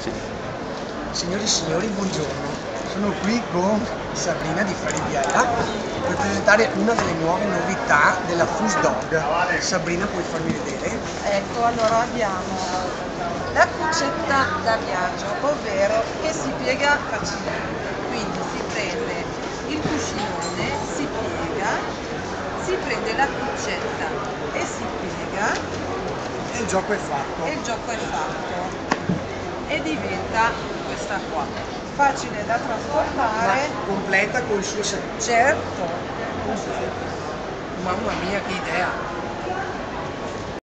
Sì. Signori e signori, buongiorno. Sono qui con Sabrina di Faribiella per presentare una delle nuove novità della Fuse Dog. Sabrina, puoi farmi vedere? Ecco, allora abbiamo la cuccetta da viaggio, ovvero che si piega facilmente. Quindi si prende il cuscinone, si piega, si prende la cuccetta e si piega E il gioco è fatto. e il gioco è fatto. E diventa questa qua, facile da Ma trasportare. completa con il suo servizio. Certo. Mamma mia, che idea!